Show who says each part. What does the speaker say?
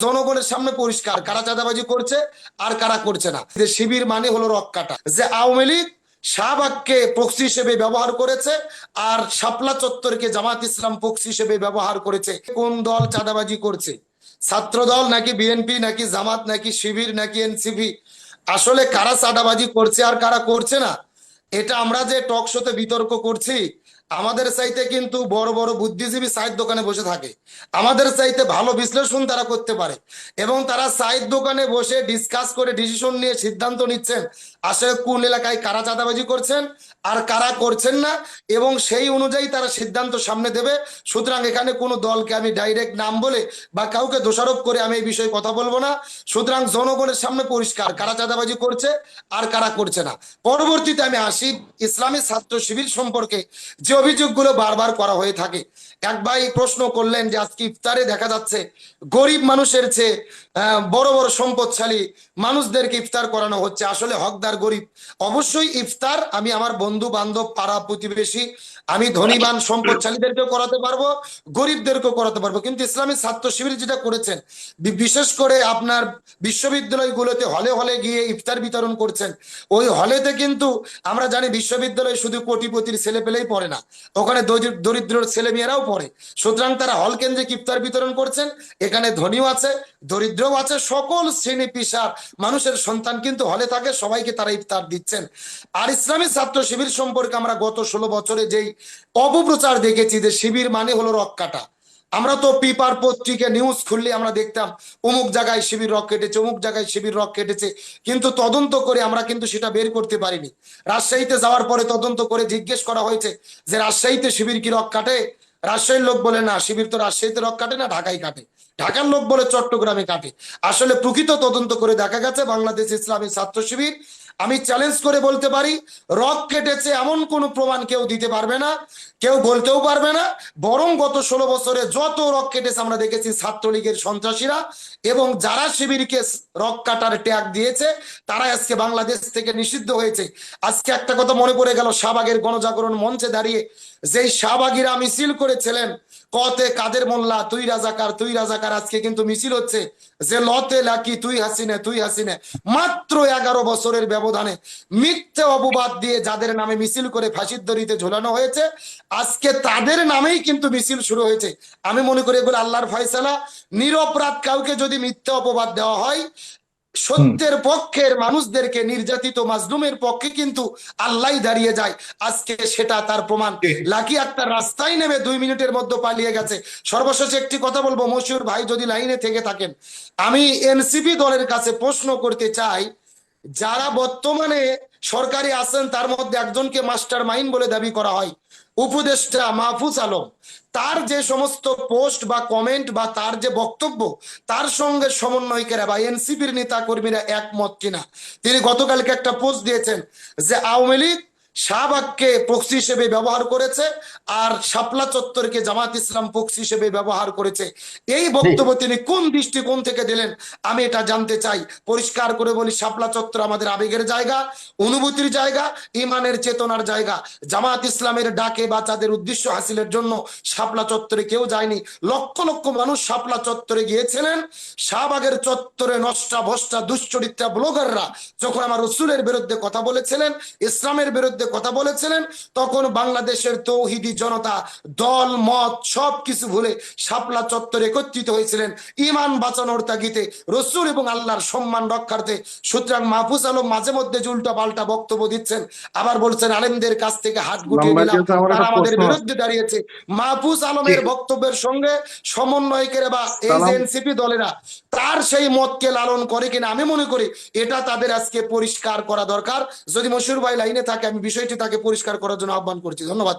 Speaker 1: জনগণের সামনে পরিষ্কার কারা চাঁদাবাজি করছে আর কারা করছে না। যে শিবির মানে হলো রক কাটা, যে আওয়ামী লীগ শাহবাগকে প্রক্সি হিসেবে ব্যবহার করেছে আর শাপলা চত্বরকে জামাত ইসলাম প্রক্সি হিসেবে ব্যবহার করেছে। কোন দল চাঁদাবাজি করছে? ছাত্র দল নাকি বিএনপি নাকি জামাত নাকি শিবির নাকি এনসিপি? আসলে কারা চাঁদাবাজি করছে আর কারা করছে না, এটা আমরা যে টক শোতে বিতর্ক করছি, আমাদের চাইতে কিন্তু বড় বড় বুদ্ধিজীবী চায়ের দোকানে বসে থাকে, আমাদের চাইতে ভালো বিশ্লেষণ তারা করতে পারে এবং তারা চায়ের দোকানে বসে ডিসকাস করে ডিসিশন নিয়ে সিদ্ধান্ত নিচ্ছেন আসলে কোন এলাকায় কারা চাঁদাবাজি করছেন আর কারা করছেন না, এবং সেই অনুযায়ী তারা সিদ্ধান্ত সামনে দেবে। সুতরাং এখানে কোনো দলকে আমি ডাইরেক্ট নাম বলে বা কাউকে দোষারোপ করে আমি এই বিষয়ে কথা বলবো না। সুতরাং জনগণের সামনে পরিষ্কার কারা চাঁদাবাজি করছে আর কারা করছে না। পরবর্তীতে আমি আসি ইসলামী ছাত্র শিবির সম্পর্কে যে অভিযোগগুলো বারবার করা হয়ে থাকে। এক ভাই প্রশ্ন করলেন যে আজকে ইফতারে দেখা যাচ্ছে গরিব মানুষের চেয়ে বড় বড় সম্পদশালী মানুষদেরকে ইফতার করানো হচ্ছে, আসলে হকদার গরিব? অবশ্যই ইফতার আমি আমার বন্ধু বান্ধব পাড়া প্রতিবেশী আমি ধনীবান সম্পদশালীদেরকেও করাতে পারবো, গরিবদেরকেও করাতে পারবো, কিন্তু ইসলামী ছাত্র শিবির যেটা করেছেন বিশেষ করে আপনার বিশ্ববিদ্যালয়গুলোতে হলে হলে গিয়ে ইফতার বিতরণ করছেন। ওই হলেতে কিন্তু আমরা জানি বিশ্ববিদ্যালয়ে শুধু কোটিপতির ছেলে পেলেই পড়ে না, ওখানে দরিদ্র ছেলে মেয়েরাও পড়ে। সুতরাং তারা হল কেন্দ্রিক ইফতার বিতরণ করছেন, এখানে ধনীও আছে দরিদ্রও আছে, সকল শ্রেণী পেশার মানুষের সন্তান কিন্তু হলে থাকে, সবাইকে তারা ইফতার দিচ্ছেন। আর ইসলামী ছাত্র শিবির সম্পর্কে আমরা গত 16 বছরে যেই অপপ্রচার দেখেছি যে শিবির মানে হলো রক কাটা, আমরা তো পেপার পত্রিকা নিউজ খুললে আমরা দেখতাম অমুক জায়গায় শিবির রক কেটেছে, অমুক জায়গায় শিবির রক কেটেছে, কিন্তু তদন্ত করে আমরা কিন্তু সেটা বের করতে পারিনি। রাজশাহীতে যাওয়ার পরে তদন্ত করে জিজ্ঞেস করা হয়েছে যে রাজশাহীতে শিবির কি রক কাটে? রাজশাহীর লোক বলে না, শিবির তো রাজশাহীতে রক কাটে না, ঢাকায় কাটে। ঢাকার লোক বলে চট্টগ্রামে কাটে। আসলে প্রকৃত তদন্ত করে দেখা গেছে বাংলাদেশ ইসলামী ছাত্র শিবির, আমি চ্যালেঞ্জ করে বলতে পারি, রক কেটেছে এমন কোন প্রমাণ কেউ দিতে পারবে না, কেউ বলতেও পারবে না। বরং গত 16 বছরে যত রক কেটেছে আমরা দেখেছি ছাত্রলীগের সন্ত্রাসীরা, এবং যারা শিবিরকে রক কাটার ট্যাগ দিয়েছে তারা আজকে বাংলাদেশ থেকে নিষিদ্ধ হয়েছে। আজকে একটা কথা মনে পড়ে গেল, শাহবাগের গণজাগরণ মঞ্চে দাঁড়িয়ে যেই শাহবাগীরা মিছিল করেছিলেন কতে কাদের মোল্লা তুই রাজাকার তুই রাজাকার, আজকে কিন্তু মিছিল হচ্ছে যে লতে লাকি তুই হাসিনে তুই হাসিনে। মাত্র 11 বছরের ব্যবধানে মিথ্যে অপবাদ দিয়ে যাদের নামে মিছিল করে ফাঁসির দড়িতে ঝোলানো হয়েছে, আজকে তাদের নামেই কিন্তু মিছিল শুরু হয়েছে। আমি মনে করি এগুলো আল্লাহর ফয়সালা। নিরপরাধ কাউকে যদি মিথ্যে অপবাদ দেওয়া হয়, সত্যের পক্ষের মানুষদেরকে নির্যাতিত মাজলুমের পক্ষে কিন্তু আল্লাহ দাঁড়িয়ে যায়। আজকে সেটা তার প্রমাণ। লাকি আক্তার রাস্তায় নেমে 2 মিনিটের মধ্যে পালিয়ে গেছে। সর্বশেষ একটি কথা বলবো, মশিউর ভাই যদি লাইনে থেকে থাকেন, আমি এনসিপি দলের কাছে প্রশ্ন করতে চাই, যারা বর্তমানে সরকারি আছেন তার মধ্যে একজনকে মাস্টার মাইন্ড বলে দাবি করা হয়, উপদেষ্টা মাহফুজ আলম, তার যে সমস্ত পোস্ট বা কমেন্ট বা তার যে বক্তব্য, তার সঙ্গে সমন্বয়কেরা বা এনসিপির নেতা কর্মীরা একমত কিনা? তিনি গতকালকে একটা পোস্ট দিয়েছেন যে আওয়ামী লীগ শাহবাগকে প্রক্সি হিসেবে ব্যবহার করেছে আর শাপলা চত্বরকে জামাত ইসলাম প্রক্সি হিসেবে ব্যবহার করেছে। এই বক্তব্য তিনি কোন দৃষ্টিকোণ থেকে দিলেন আমি এটা জানতে চাই। পরিষ্কার করে বলি, শাপলা চত্বর আমাদের আবেগের জায়গা, অনুভূতির জায়গা, ইমানের চেতনার জায়গা। জামাত ইসলামের ডাকে বাচ্চাদের উদ্দেশ্য হাসিলের জন্য শাপলা চত্বরে কেউ যায়নি। লক্ষ লক্ষ মানুষ শাপলা চত্বরে গিয়েছিলেন। শাহবাগের চত্বরে নষ্টা ভষ্টা দুশ্চরিত্রা ব্লগাররা যখন আমার রসুলের বিরুদ্ধে কথা বলেছিলেন, ইসলামের বিরুদ্ধে কথা বলেছিলেন, তখন বাংলাদেশের তৌহিদি জনতা দল মত সবকিছু ভুলে শাপলা চত্বরে একত্রিত হয়েছিলেন ইমান বাঁচানোর তাগিদে, রসুল এবং আল্লাহর সম্মান রক্ষার্থে। সুতরাং মাহফুজ আলম মাঝে মধ্যে উল্টা পাল্টা বক্তব্য দিচ্ছেন, আবার বলছেন আলেমদের কাছ থেকে হাত গুটিয়ে নিলাম, তারা আমাদের বিরুদ্ধে দাঁড়িয়েছে। মাহফুজ আলমের বক্তব্যের সঙ্গে সমন্বয়কেরা বা এই যে এনসিপি দলেরা তার সেই মতকে লালন করে কিনা আমি মনে করি এটা তাদের আজকে পরিষ্কার করা দরকার। যদি মশিউর ভাই লাইনে থাকে আমি বিষয়টি তাকে পরিষ্কার করার জন্য আহ্বান করছি। ধন্যবাদ।